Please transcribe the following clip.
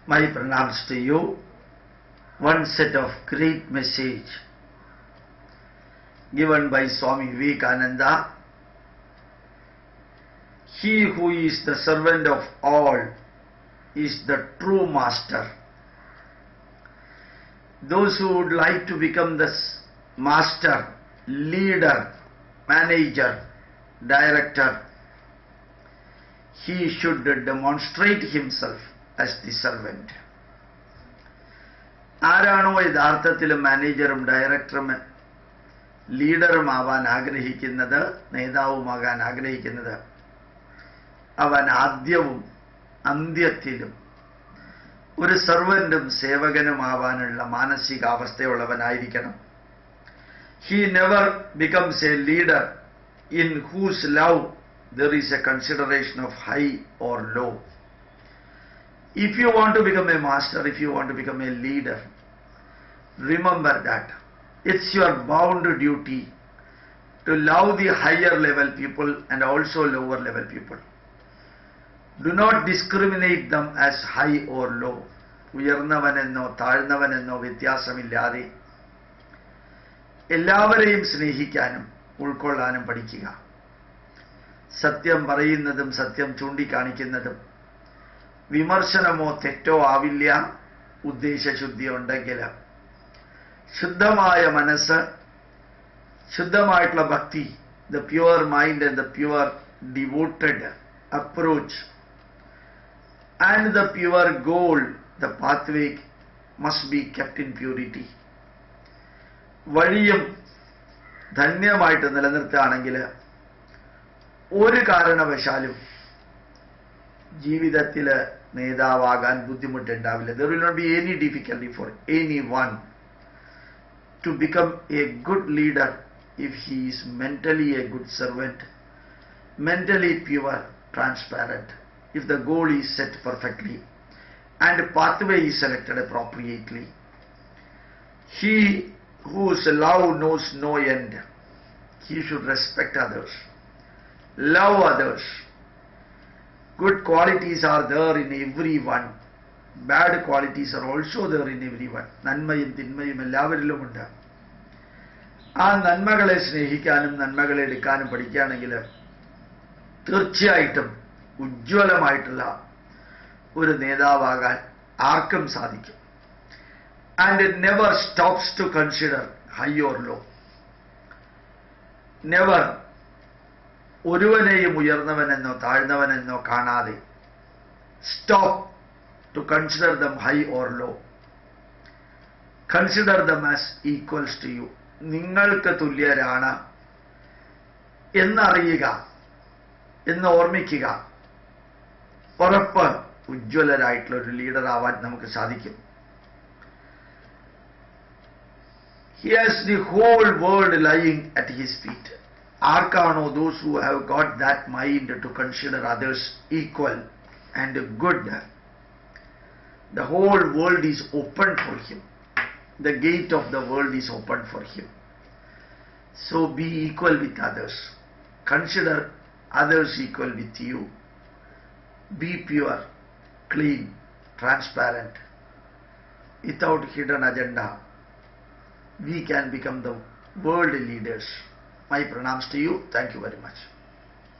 My pranams to you. One set of great message given by Swami Vivekananda. He who is the servant of all is the true master. Those who would like to become the master, leader, manager, director, he should demonstrate himself as the servant. ആരാണോ യഥാർത്ഥത്തിൽ മാനേജറും ഡയറക്ടറും ലീഡറും ആവാൻ ആഗ്രഹിക്കുന്നത്, നേതാവുമാകാൻ ആഗ്രഹിക്കുന്നത്, അവൻ ആദ്യവും അന്ത്യത്തിലും ഒരു സർവന്റും സേവകനുമാവാനുള്ള മാനസികാവസ്ഥയുള്ളവനായിരിക്കണം. He never becomes a leader in whose love there is a consideration of high or low. If you want to become a master, if you want to become a leader, remember that it's your bound duty to love the higher level people and also lower level people. Do not discriminate them as high or low. ഉയർന്നവനെന്നോ താഴ്ന്നവനെന്നോ വ്യത്യാസമില്ലാതെ എല്ലാവരെയും സ്നേഹിക്കാനും ഉൾക്കൊള്ളാനും പഠിക്കുക. സത്യം പറയുന്നതും സത്യം ചൂണ്ടിക്കാണിക്കുന്നതും വിമർശനമോ തെറ്റോ ആവില്ല, ഉദ്ദേശശുദ്ധി ഉണ്ടെങ്കിൽ. ശുദ്ധമായ മനസ്സ്, ശുദ്ധമായിട്ടുള്ള ഭക്തി, the pure mind and the pure devoted approach and the pure goal, the pathway must be kept in purity. വഴിയും ധന്യമായിട്ട് നിലനിർത്തുകയാണെങ്കിൽ ഒരു കാരണവശാലും ജീവിതത്തിൽ നേതാവാകാൻ ബുദ്ധിമുട്ടുണ്ടാവില്ല. There will not be any difficulty for anyone to become a good leader if he is mentally a good servant, mentally pure, transparent, if the goal is set perfectly and pathway is selected appropriately. He whose love knows no end, he should respect others, love others. Good qualities are there in everyone. Bad qualities are also there in everyone. നന്മയും തിന്മയും എല്ലാവരിലുമുണ്ട്. ആ നന്മകളെ സ്നേഹിക്കാനും നന്മകളെ എടുക്കാനും പഠിക്കുകയാണെങ്കിൽ തീർച്ചയായിട്ടും ഉജ്ജ്വലമായിട്ടുള്ള ഒരു നേതാവാകാൻ ആർക്കും സാധിക്കും. And it never stops to consider high or low. Never ഒരുവനെയും ഉയർന്നവനെന്നോ താഴ്ന്നവനെന്നോ കാണാതെ stop to consider them high or low. Consider them as equals to you. നിങ്ങൾക്ക് തുല്യരാണ് എന്നറിയുക, എന്ന് ഓർമ്മിക്കുക. ഉറപ്പ് ഉജ്ജ്വലരായിട്ടുള്ള ഒരു ലീഡർ ആവാൻ നമുക്ക് സാധിക്കും. He has the whole world lying at his feet. ആർക്കാണോ those who have got that mind to consider others equal and good, the whole world is open for him. The gate of the world is open for him. So be equal with others. Consider others equal with you. Be pure, clean, transparent, without hidden agenda. We can become the world leaders. My pranams to you. Thank you very much.